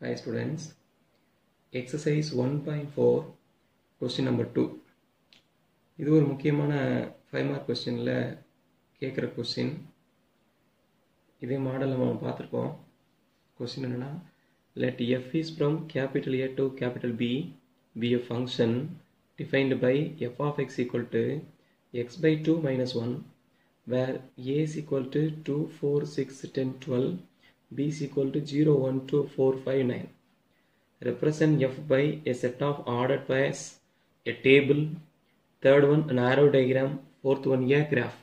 Hi students, exercise 1.4 question number 2. இது ஒரு முக்கியமான 5 mark questionல கேட்குற question. இதே மாடல் நம்ம பார்த்துருக்கோம். question என்னன்னா, let f is from capital A to capital B be a function defined by f of x equal to x by 2 minus 1 where a is equal to 2, 4, 6, 10, 12, b is equal to 0, 1, 2, 4, 5, 9. Represent f by a set of ordered pairs, a table, third one an arrow diagram, fourth one a graph.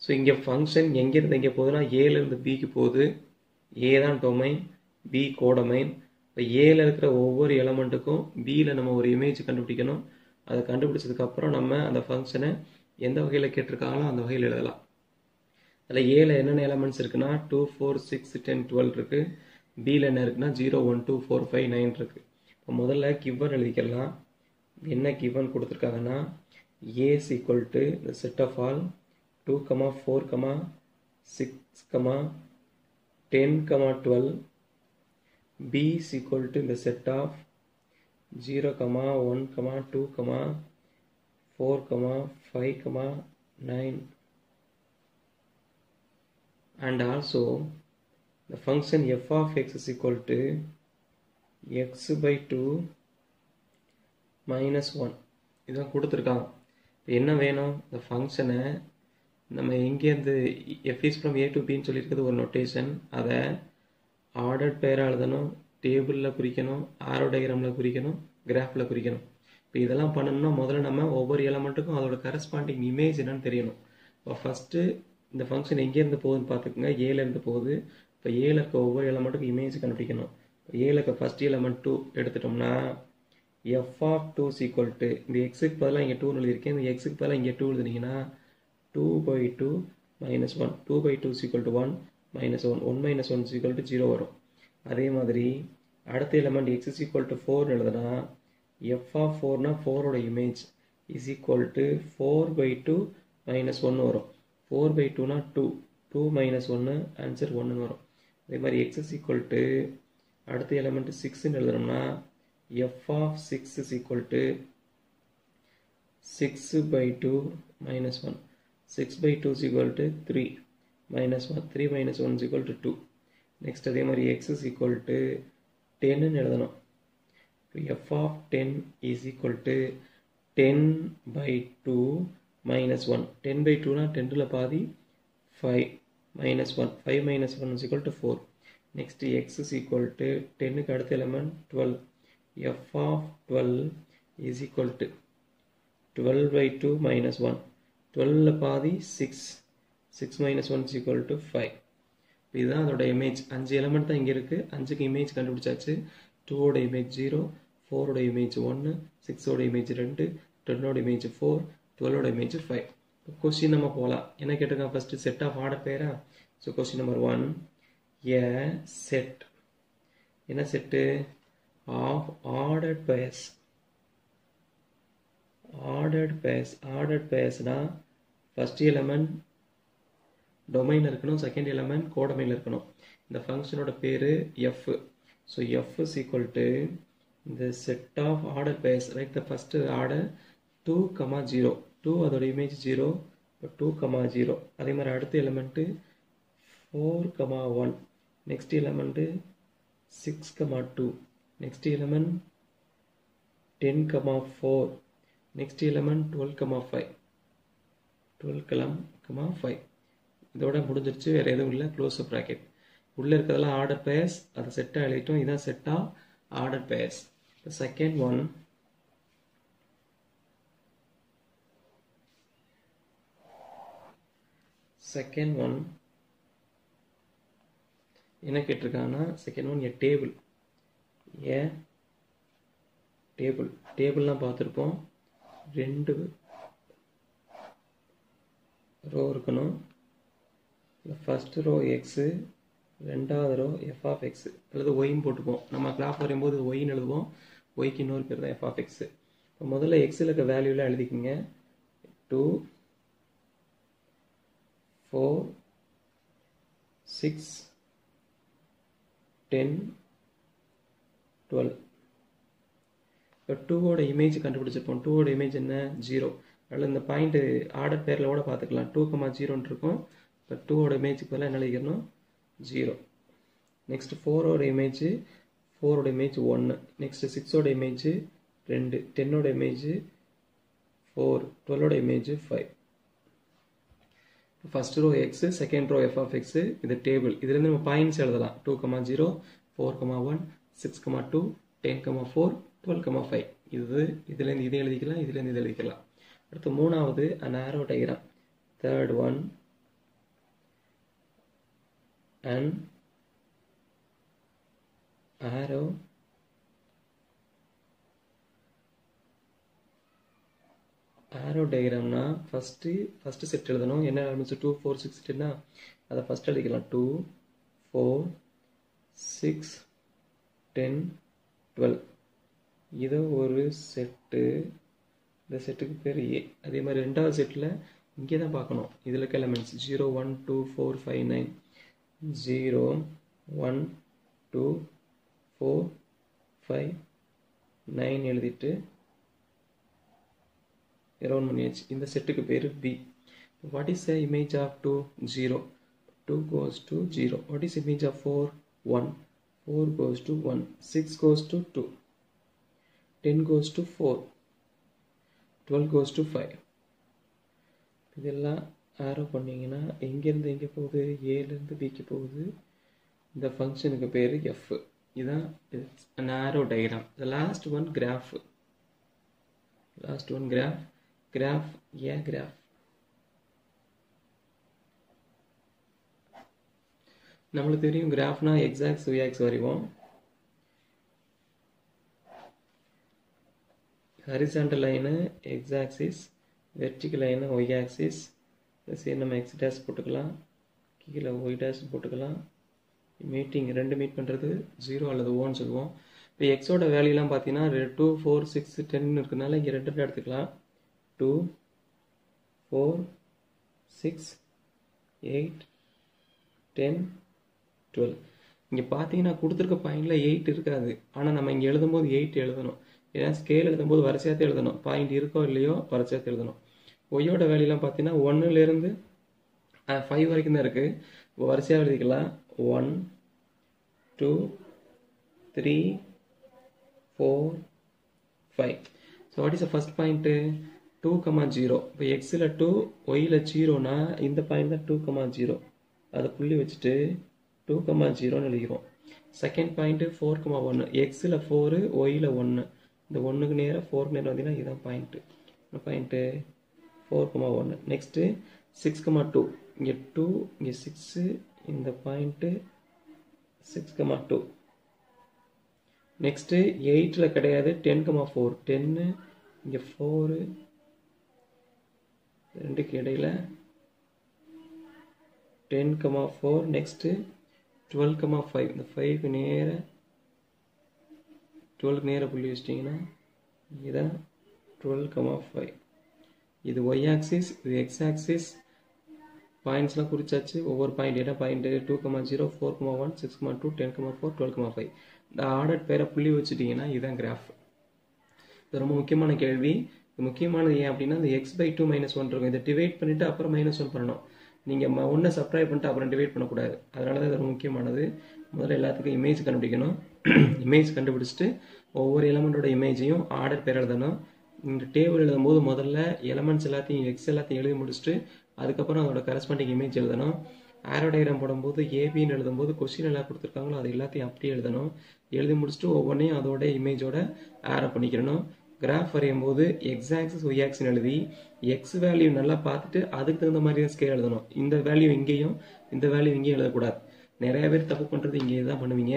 So இங்கே function எங்கேருந்து எங்கே போகுதுன்னா ஏலேருந்து பிக்கு போகுது. ஏ தான் domain, B codomain. இப்போ ஏல இருக்கிற ஒவ்வொரு எலமெண்ட்டுக்கும் பியில் நம்ம ஒரு இமேஜ் கண்டுபிடிக்கணும். அதை கண்டுபிடிச்சதுக்கப்புறம் நம்ம அந்த ஃபங்க்ஷனை எந்த வகையில் கேட்டிருக்காங்களோ அந்த வகையில் எழுதலாம். அதில் ஏல என்னென்ன எலமெண்ட்ஸ் இருக்குன்னா 2, 4, 6, 10, 12 இருக்குது. பியில் என்ன இருக்குன்னா 0, 1, 2, 4, 5, 9 இருக்குது. இப்போ முதல்ல கிவன் எழுதிக்கலாம். என்ன கிவன் கொடுத்துருக்காங்கன்னா a is equal to the set of all 2, 4, 6, 10, 12. b is equal to the set of 0, 1, 2, 4, 5, 9. And also the function f of x is equal to x by 2 minus 1. இதுதான் கொடுத்துருக்காங்க. என்ன வேணும், இந்த ஃபங்க்ஷனை நம்ம எங்கேருந்து f is from a to b ன்னு சொல்லியிருக்கிறது ஒரு நோட்டேஷன். அதை ஆர்டர்ட் பேராக எழுதணும், டேபிளில் குறிக்கணும், ஆரோ டயக்ராமில் குறிக்கணும், கிராஃபில் குறிக்கணும். இப்போ இதெல்லாம் பண்ணணும்னா முதல்ல நம்ம ஒவ்வொரு எலமெண்ட்டுக்கும் அதோட கரஸ்பாண்டிங் இமேஜ் என்னன்னு தெரியணும். இப்போ ஃபஸ்ட்டு இந்த ஃபங்க்ஷன் எங்கேருந்து போகுதுன்னு பார்த்துக்குங்க. ஏலேருந்து போகுது. இப்போ ஏல இருக்க ஒவ்வொரு எலமெண்ட்டுக்கும் இமேஜ் கண்டுபிடிக்கணும். இப்போ ஏல இருக்க ஃபஸ்ட் எலமெண்ட் 2 எடுத்துட்டோம்னா f of 2 is equal to இந்த எக்ஸுக்கு பதிலாக இங்கே 2 எழுதியிருக்கேன். இந்த எக்ஸுக்கு பதிலாக இங்கே 2 எழுதுனீங்கன்னா 2 by 2 minus 1. 2 by 2 is equal to 1 minus 1. 1 minus 1 is equal to 0 வரும். அதே மாதிரி அடுத்த element x is equal to 4 எழுதுனா f of 4னா 4 ஓட image is equal to 4 by 2 minus 1 வரும். 4 by 2னா 2. 2 minus 1 ஆன்சர் 1 வரும். அதே மாதிரி x is equal to அடுத்த element 6ன்னு எழுதுனோம்னா f of 6 is equal to 6 by 2 minus 1. 6 by 2 is equal to 3 minus 1. 3 minus 1 is equal to 2. Next அதே மாதிரி x is equal to 10 ன்னு எழுதணும். f of 10 is equal to 10 by 2 minus 1. 10 by 2 னா 10ல பாதி 5 minus 1. 5 minus 1 is equal to 4. Next x is equal to 10க்கு அடுத்த element 12. f of 12 is equal to 12 by 2 minus 1. 12ல பாதி 6. 6 minus 1 is equal to 5. இதுதான் அதோட image. 5 element தான் இங்கே இருக்குது. 5க்கு இமேஜ் கண்டுபிடிச்சாச்சு. 2ஓட இமேஜ் 0, 4ஓட இமேஜ் 1, 6ஓட இமேஜ் 2, 10ஓட இமேஜ் 4, 12ஓட இமேஜ் 5. இப்போ கொஸ்டின் நம்ம போகலாம். என்ன கேட்டிருக்காங்க ஃபஸ்ட்டு செட் ஆஃப் ஆர்டர் பேரா. So question number 1, A set என்ன set of ordered pairs. Ordered பேர்ஸ்னா ஃபஸ்ட் எலமெண்ட் டொமைன் இருக்கணும், செகண்ட் எலமெண்ட் கோடமைனில் இருக்கணும். இந்த ஃபங்க்ஷனோட பேர் F. So F is equal to இந்த set of order pairs. Right, the first order 2, 0. 2 அதோட இமேஜ் 0. இப்போ 2, 0. அதே மாதிரி அடுத்த element 4, 1. Next element 6, 2. Next element 10, 4. Next element 12, 5. 12, 5. இதோட முடிஞ்சிருச்சு. வேறு எதுவும் இல்லை. Close up bracket. உள்ளே இருக்கிறதெல்லாம் ஆர்டர் பேர்ஸ். அதை செட்டாக எழுதிட்டோம். இதுதான் set of order pairs. Second one, என்ன கேட்டிருக்காங்கன்னா செகண்ட் ஒன் ஏ டேபிள். டேபிள்லாம் பார்த்துருப்போம். 2 ரோ இருக்கணும். ஃபர்ஸ்ட் ரோ எக்ஸு, ரெண்டாவது ரோ எஃப் ஆஃப் எக்ஸு அல்லது ஒய்ன்னு போட்டுப்போம். நம்ம கிராஃப் வரையும்போது ஒய்ன்னு எழுதுவோம். ஒய்க்கு இன்னொரு பேர் தான் எஃப் ஆஃப் எக்ஸு. இப்போ முதல்ல எக்ஸில் இருக்க வேல்யூலாம் எழுதிக்கிங்க. 2, 4, 6, 10, 12. இப்போ 2ஓட இமேஜ் கண்டுபிடிச்சிருப்போம். 2ஓட இமேஜ் என்ன? 0. அதனால் இந்த பாயிண்ட் ஆர்டர் பேரில் கூட பார்த்துக்கலாம். 2,0 இருக்கும். இப்போ 2ஓட இமேஜுக்கு பதிலாக என்ன எழுதிக்கணும்? 0. நெக்ஸ்ட் 4ஓட இமேஜ் 1. நெக்ஸ்ட் 6ஓட இமேஜ் 2. 10ஓட இமேஜ் 4. 12ஓட image 5. First row X, second row F of X. இது டேபிள். இதுலேருந்து நம்ம பாயிண்ட்ஸ் எழுதலாம். 2,0, 4,1, 6,2, 10,4, 12,5. இதுலேருந்து இதை எழுதிக்கலாம், இதுலேருந்து இதை எழுதிக்கலாம். அடுத்து மூணாவது an arrow diagram. Third one an arrow diagramனா ஃபர்ஸ்ட் செட் எழுதணும். என்ன ஆரம்பிச்சு 2, 4, 6, 10னா அதை ஃபர்ஸ்ட் எழுதிக்கலாம். 2, 4, 6, 10, 12. இது ஒரு செட்டு. இந்த செட்டுக்கு பேர் ஏ. அதே மாதிரி ரெண்டாவது செட்டில் இங்கே தான் பார்க்கணும். இதில் இருக்க எலமெண்ட்ஸ் 0, 1, 2, 4, 5, 9. 0, 1, 2, 4, 5, 9 எழுதிட்டு அரௌண்ட் பண்ணியாச்சு. இந்த செட்டுக்கு பேர் B. What is the image of 2? 0. 2 goes to 0. What is image of 4? 1. 4 goes to 1. 6 goes to 2. 10 goes to 4. 12 goes to 5. இதெல்லாம் ஆரோ பண்ணிங்கன்னா எங்கேருந்து எங்கே போகுது? ஏலேருந்து பிக்கு போகுது. இந்த ஃபங்க்ஷனுக்கு பேர் எஃப். இதுதான் an arrow diagram. The last one graph. Graph a graph. நம்மளுக்கு தெரியும் கிராஃப்னா எக்ஸ் ஆக்ஸ் ஒய் ஆக்ஸ் வரைவோம். Horizontal line X axis, vertical line Y axis. சரி, நம்ம எக்ஸ் டேஷ் போட்டுக்கலாம், கீழே ஒய் டேஷ் போட்டுக்கலாம். ரெண்டு மீட் பண்ணுறது 0 அல்லது 1 சொல்லுவோம். இப்போ எக்ஸோட வேல்யூலாம் பார்த்தீங்கன்னா 2, 4, 6, 10 இருக்கிறதுனால இங்கே 2 எடுத்துக்கலாம். 2, 4, 6, 8, 10, 12. இங்கே பார்த்தீங்கன்னா கொடுத்துருக்க பாயிண்டில் 8 இருக்காது. ஆனால் நம்ம இங்கே எழுதும்போது 8 எழுதணும். ஏன்னா ஸ்கேல் எழுதும்போது வரிசையாகத்தே எழுதணும். பாயிண்ட் இருக்கோ இல்லையோ வரிசையாகத்தே எழுதணும். ஒய்யோட வேல்யூலாம் பார்த்தீங்கன்னா 1லேருந்து 5 வரைக்கும் தான் இருக்குது. இப்போ வரிசையாக எழுதிக்கலாம். 1, 2, 3, 4, 5. So what is the first point? 2,0. இப்போ எக்ஸில் 2, ஒய்யில் 0னா இந்த பாயிண்ட் தான் 2,0. அதை புள்ளி வச்சுட்டு 2,0ன்னு எழுதிக்கிறோம். Second point 4,1. எக்ஸில் 4, ஒய்யில் 1. இந்த 1க்கு நேராக 4க்கு நேரம் வந்தீங்கன்னா இதுதான் பாயிண்ட்டு. இந்த பாயிண்ட்டு 4,1. நெக்ஸ்ட்டு 6,2. இங்கே 2, இங்கே 6. இந்த பாயிண்ட்டு 6,2. நெக்ஸ்ட்டு 8ல் கிடையாது, 10,4. 10, இங்கே 4, ரெண்டுக்கு இடையில 10,4. நெக்ஸ்ட்டு 12,5. இந்த 5க்கு நேராக 12க்கு நேராக புள்ளி வச்சிட்டிங்கன்னா இதுதான் 12,5. இது ஒய் ஆக்சிஸ், இது எக்ஸ் ஆக்சிஸ். பாயிண்ட்ஸ்லாம் குறிச்சாச்சு. ஒவ்வொரு பாயிண்ட் என்ன பாயிண்ட்டு? 2,0, 4,1, 6,2, 10,4, 12,5. இந்த ஆர்டர் பேரை புள்ளி வச்சுட்டிங்கன்னா இதுதான் கிராஃப். இது ரொம்ப முக்கியமான கேள்வி. இது முக்கியமானது ஏன் அப்படின்னா இந்த x/2 - 1 இருக்கும். இதை டிவைட் பண்ணிவிட்டு அப்புறம் -1 பண்ணணும். நீங்கள் 1 சப்ட்ராக்ட் பண்ணிட்டு அப்புறம் டிவைட் பண்ணக்கூடாது. அதனால தான் இது ரொம்ப முக்கியமானது. முதல்ல எல்லாத்துக்கும் இமேஜ் கண்டுபிடிக்கணும். இமேஜ் கண்டுபிடிச்சிட்டு ஒவ்வொரு எலமெண்ட்டோட இமேஜையும் ஆர்டர் பேர் எழுதணும். இந்த டேபிள் எழுதும்போது முதல்ல எலமெண்ட்ஸ் எல்லாத்தையும் எக்ஸ் எல்லாத்தையும் எழுதி முடிச்சுட்டு அதுக்கப்புறம் அதோட கரஸ்பாண்டிங் இமேஜ் எழுதணும். ஆரோ டயக்ராம் போடும்போது ஏபின்னு எழுதும்போது கொஸ்டின் எல்லாம் கொடுத்துருக்காங்களோ அது எல்லாத்தையும் அப்படியே எழுதணும். எழுதி முடிச்சுட்டு ஒவ்வொன்றையும் அதோட இமேஜோட ஆரோ பண்ணிக்கிறணும். கிராஃப் வரையும் போது எக்ஸ் ஆக்சிஸ் ஒய் ஆக்சிஸ் எழுதி எக்ஸ் வேல்யூ நல்லா பார்த்துட்டு அதுக்கு தகுந்த மாதிரி தான் ஸ்கேல் எழுதணும். இந்த வேல்யூ இங்கேயும் இந்த வேல்யூ இங்கேயும் எழுதக்கூடாது. நிறைய பேர் தப்பு பண்ணுறது இங்கே தான் பண்ணுவீங்க.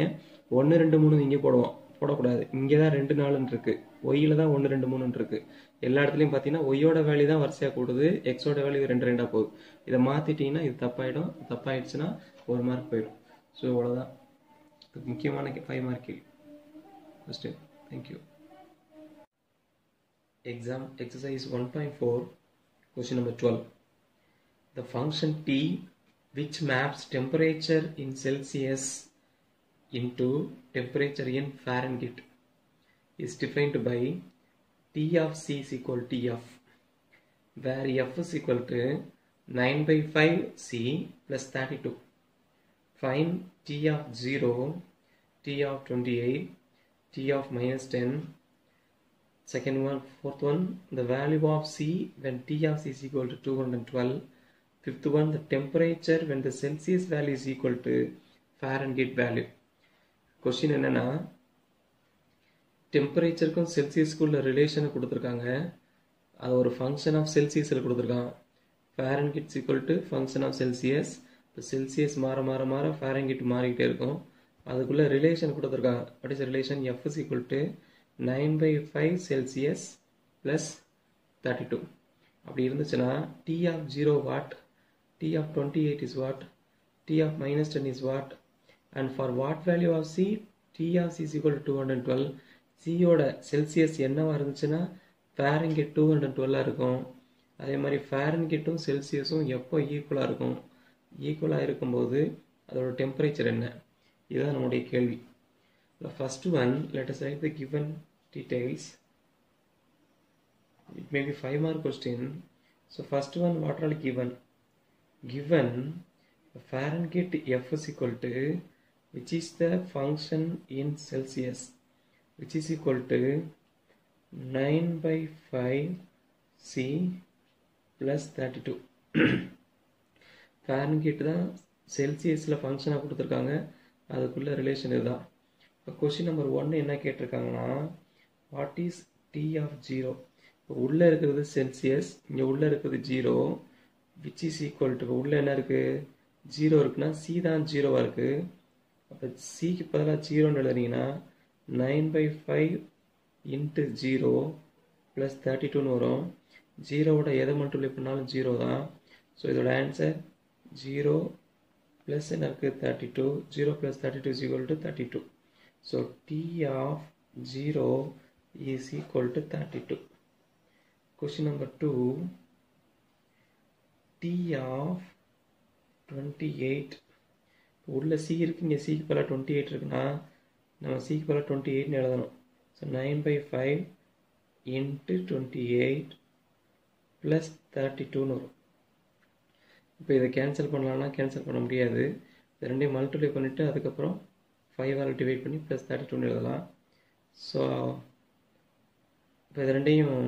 1, 2, 3 இங்கே போடக்கூடாது. இங்கே தான் 2, 4 இருக்கு. ஒய்யில் தான் 1, 2, 3 இருக்கு. எல்லா இடத்துலையும் பார்த்தீங்கன்னா ஒய்யோட வேல்யூ தான் வரிசையாக கூடுது, எக்ஸோட வேல்யூ 2, 2 போகுது. இதை மாற்றிட்டீங்கன்னா இது தப்பாயிடும். தப்பாயிடுச்சுன்னா 1 மார்க் போயிடும். ஸோ அவ்வளோதான் முக்கியமான 5 மார்க் கேள்வி. First thank you. Exam exercise 1.4 question number 12. The function T which maps temperature in Celsius into temperature in Fahrenheit is defined by T of C is equal to F, where F is equal to 9 by 5 C plus 32. Find T of 0, T of 28, T of minus 10. Second one, fourth one, the value of C when T of C is equal to 212. Fifth one, the temperature when the Celsius value is equal to Fahrenheit value. Question என்னன்னா டெம்பரேச்சருக்கும் செல்சியஸ்க்குள்ள ரிலேஷனை கொடுத்துருக்காங்க. அது ஒரு function of செல்சியஸில் கொடுத்துருக்கான். Fahrenheit is equal to function of Celsius. இப்போ Celsius மாற மாற மாற Fahrenheit மாறிக்கிட்டே இருக்கும். அதுக்குள்ள ரிலேஷன் கொடுத்துருக்காங்க. What is relation? F is equal to 9 by 5 Celsius plus 32. அப்படி இருந்துச்சுன்னா T of 0 what? T of 28 is what? T of minus 10 is what? And for what value of C? T of C is equal to 212. C ஓட Celsius என்னவா இருந்துச்சுன்னா Fahrenheit 212 இருக்கும். அதே மாதிரி Fahrenheit-உம் செல்சியஸும் எப்போ ஈக்குவலாக இருக்கும்? ஈக்குவலாக இருக்கும்போது அதோட டெம்பரேச்சர் என்ன? இதுதான் நம்முடைய கேள்வி. The first one, let us write the given details. It may be 5 mark question. So first one, what are given? Given Fahrenheit F is equal to, which is the function in Celsius, which is equal to 9 by 5 C plus 32. Fahrenheit தான் செல்சியஸில் ஃபங்க்ஷனாக கொடுத்துருக்காங்க. அதுக்குள்ள relation இதுதான். இப்போ question number 1 என்ன கேட்டிருக்காங்கன்னா, what is T of 0? இப்போ உள்ளே இருக்கிறது செல்சியஸ், இங்கே உள்ளே இருக்கிறது 0, விச் இஸ் ஈக்குவல் டு, உள்ளே என்ன இருக்குது? 0 இருக்குன்னா C தான் 0வாக இருக்குது. அப்போ சிக்கு பதிலாக 0ன்னு எழுதுனீங்கன்னா 9 by 5 into 0 plus 32ன்னு வரும். 0வோட எதை மல்டிப்ளை பண்ணாலும் 0 தான். ஸோ இதோட ஆன்சர் 0 plus என்ன இருக்குது? 32. 0 plus 32 is equal to 32. So T of 0 is equal to 32. Question number 2. T of 28. உள்ள C இருக்கு, இங்கே Cக்கு பதிலாக 28 இருக்குன்னா நம்ம Cக்கு பதிலாக 28ன்னு எழுதணும். ஸோ 9 by 5 into 28 plus 32ன்னு வரும். இப்போ இதை கேன்சல் பண்ணலாம்னா கேன்சல் பண்ண முடியாது. இது ரெண்டையும் மல்டிப்ளை பண்ணிவிட்டு அதுக்கப்புறம் 5ஆல் டிவைட் பண்ணி ப்ளஸ் 32ன்னு எழுதலாம். ஸோ இப்போ இது ரெண்டையும்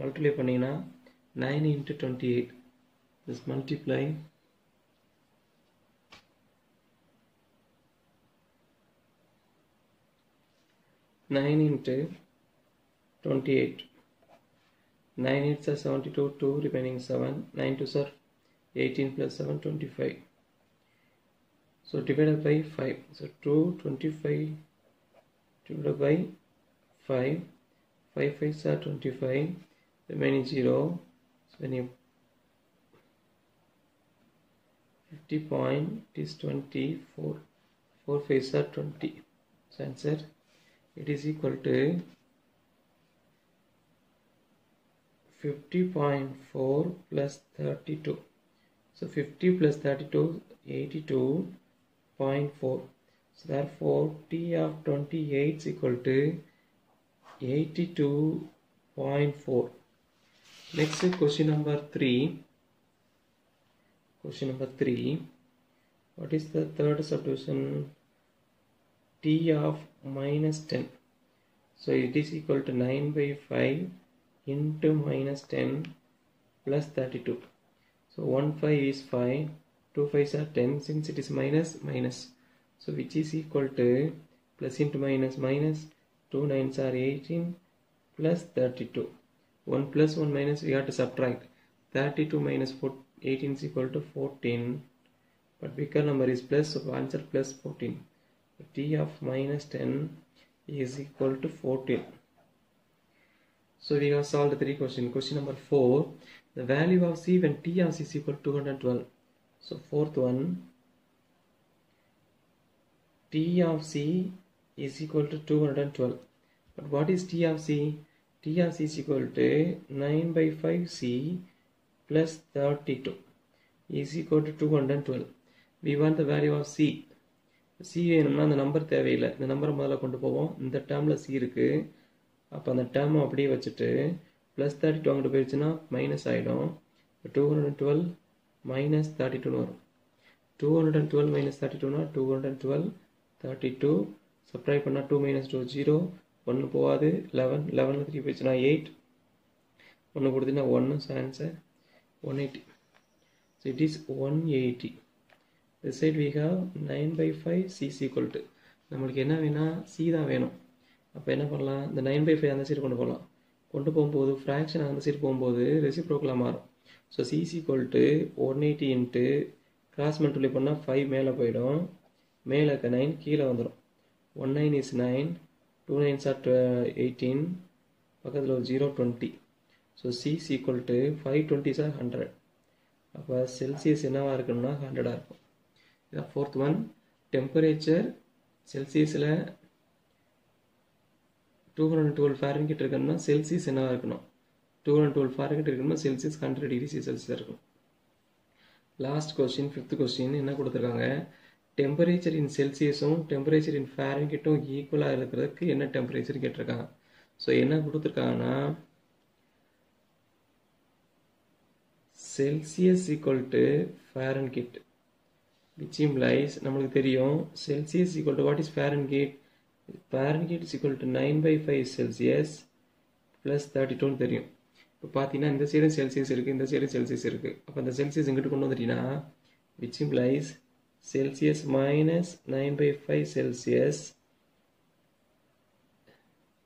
மல்டிப்ளை பண்ணிங்கன்னா 9 into 28 this multiply 9 into 28. 9 8s are 72, 2 remaining 7, 9 2s are 18 plus 7 25. So divided by 5. So 225 divided by 5. 5 5s are 25, remaining 0. So when you 50 point is 24. 4 5s are 20. So answer, it is equal to 50.4 plus 32. So 50 plus 32, 82.4. So therefore T of 28 is equal to 82.4. Next question number 3. Question number 3. What is the third subdivision? T of minus 10. So it is equal to 9 by 5 into minus 10 plus 32. So 1 5 is 5, 2 5s are 10, since it is minus minus. So which is equal to plus into minus minus, 2 9s are 18 plus 32. 1 plus 1 minus, we have to subtract. 32 minus 18 is equal to 14. But bigger number is plus, so answer plus 14. So T of minus 10 is equal to 14. So we have solved 3 questions. Question number 4. The value of C when T of C is equal to 212. So fourth one. T of C is equal to 212. But what is T of C? T of C is equal to 9 by 5C plus 32 is equal to 212. We want the value of C. C வேணும்னா அந்த number தேவையில்லை, இந்த நம்பரை முதல்ல கொண்டு போவோம். இந்த டேர்மில் சி இருக்குது, அப்போ அந்த டேர்மை அப்படியே வச்சுட்டு ப்ளஸ் 32 அங்கிட்டு போயிடுச்சுன்னா மைனஸ் ஆகிடும். இப்போ 212 மைனஸ் 32ன்னு வரும். 212 மைனஸ் 32னா 212 32 சப்ட்ராக்ட் பண்ணால் 2 மைனஸ் 2 0, 1 போகாது, 11 11 3 போயிடுச்சுன்னா 8, 1 கொடுத்தீங்கன்னா 1, so answer 180. So it is 180. This side we have 9/5 c is equal to, நம்மளுக்கு என்ன வேணா c தான் வேணும். அப்போ என்ன பண்ணலாம், இந்த 9/5 அந்த சைடு கொண்டு போகலாம். கொண்டு போகும்போது ஃப்ராக்ஷன் அந்த சைடு போகும்போது ரெசிப்ரோக்கலாக மாறும். So c is equal to 180 into cross multiply பண்ணால் 5 மேலே போயிடும், மேலே இருக்க 9 கீழே வந்துடும். 1 9 is 9, 2 9s are 18, பக்கத்தில் ஒரு 0 20. So c is equal to 5 20s are 100. அப்போ செல்சியஸ் என்னவாக இருக்கணும்னா 100ஆக இருக்கும். இதான் ஃபோர்த் ஒன். டெம்பரேச்சர் செல்சியஸில் 212 ஃபாரன்ஹீட் இருக்கணும்னா செல்சியஸ் என்னவாக இருக்கணும், 212 ஃபாரன்ஹீட் இருக்கணும்னா செல்சியஸ் 100 டிகிரி செல்சியஸ் இருக்கும். லாஸ்ட் கொஸ்டின், ஃபிஃப்த் கொஸ்டின் என்ன கொடுத்துருக்காங்க, டெம்பரேச்சர் இன் செல்சியஸும் டெம்பரேச்சர் இன் ஃபாரன்ஹீட்டும் ஈக்குவலாக இருக்கிறதுக்கு என்ன டெம்பரேச்சர் கேட்டிருக்காங்க. ஸோ என்ன கொடுத்துருக்காங்கன்னா Celsius equal to Fahrenheit, which implies நம்மளுக்கு தெரியும் Celsius equal to what is Fahrenheit, Fahrenheit is equal to 9/5 Celsius plus 32ன்னு தெரியும். இப்போ பார்த்தீங்கன்னா இந்த சைடும் செல்சியஸ் இருக்குது, இந்த சைடும் செல்சியஸ் இருக்குது. அப்போ இந்த செல்சியஸ் இங்கிட்டு கொண்டு வந்துட்டீங்கன்னா which implies Celsius minus 9/5 Celsius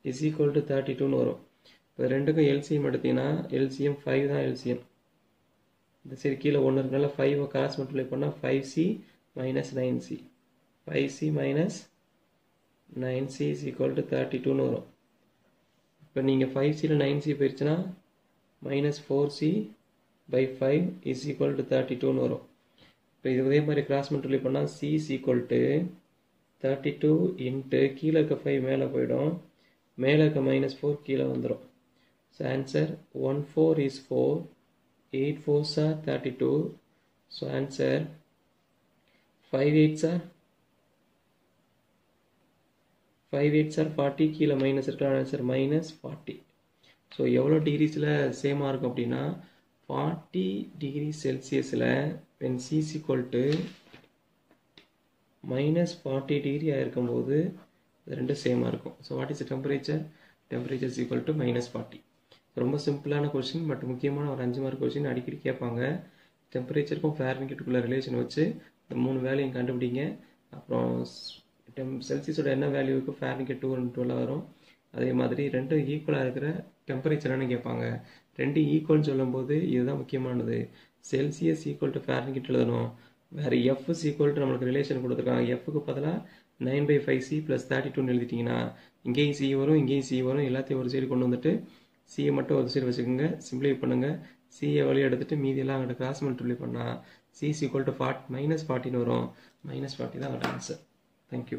is equal to 32ன்னு வரும். இப்போ ரெண்டுக்கும் எல்சிஎம் எடுத்தீங்கன்னா எல்சிஎம் 5 தான் எல்சிஎம். இந்த சைடு கீழே 1 இருக்கனால 5 கிராஸ் மல்டிப்ளை பண்ணால் 5c minus 9c, 5c minus 9c is equal to 32ன்னு வரும். இப்போ நீங்கள் 5cல 9c போயிடுச்சுன்னா minus 4c by 5 is equal to 32ன்னு வரும். இப்போ இது இதே மாதிரி கிராஸ் மல்டிப்ளை பண்ணால் c is equal to 32 into கீழே இருக்க 5 மேலே போயிடும், மேலே இருக்க மைனஸ் 4 கீழே வந்துடும். So answer 1 4 is 4, 8 4s are 32. So answer 5 8s are 40, கீழே மைனஸ் இருக்கிற ஆன்சர் மைனஸ் 40. ஸோ எவ்வளோ டிகிரிஸில் சேமாக இருக்கும் அப்படின்னா 40 டிகிரி செல்சியஸில் when c is equal to minus 40 degree ஆகிருக்கும்போது இது ரெண்டும் சேமாக இருக்கும். So what is temperature, temperature is equal to minus 40. ரொம்ப சிம்பிளான கொஸ்டின், பட் முக்கியமான ஒரு 5 மார்க் கொஸ்டின் அடிக்கடி கேட்பாங்க. டெம்பரேச்சருக்கும் ஃபாரன்ஹீட்டுக்குள்ள ரிலேஷன் வச்சு இந்த 3 வேல்யூயும் கண்டுபிடிங்க. அப்புறம் செல்சியஸோட என்ன வேல்யூக்கு ஃபாரன்ஹீட் 212 வரும். அதே மாதிரி ரெண்டும் ஈக்குவலாக இருக்கிற டெம்பரேச்சர்னு கேட்பாங்க. ரெண்டு ஈக்குவல்னு சொல்லும்போது இதுதான் முக்கியமானது. செல்சியஸ் ஈக்குவல் டு ஃபாரன்ஹீட் எழுதணும். வேறு எஃப் இஸ் ஈக்குவல் டு நம்மளுக்கு ரிலேஷன் கொடுத்துருக்காங்க. எஃப்க்கு பதிலாக 9/5c ப்ளஸ் 32ன்னு எழுதிட்டிங்கன்னா இங்கேயும் சி வரும், இங்கேயும் சி வரும். எல்லாத்தையும் ஒரு சைடு கொண்டு வந்துட்டு சியை மட்டும் ஒரு சைடு வச்சுக்கோங்க. சிம்பிளை பண்ணுங்கள். சியை வழி எடுத்துட்டு மீதியெல்லாம் அங்கிட்ட கிராஸ் மல்டிப்ளை பண்ணால் C is equal to minus 40ன்னு வரும். மைனஸ் 40 தான் அங்கிட்ட ஆன்சர். தேங்க்யூ.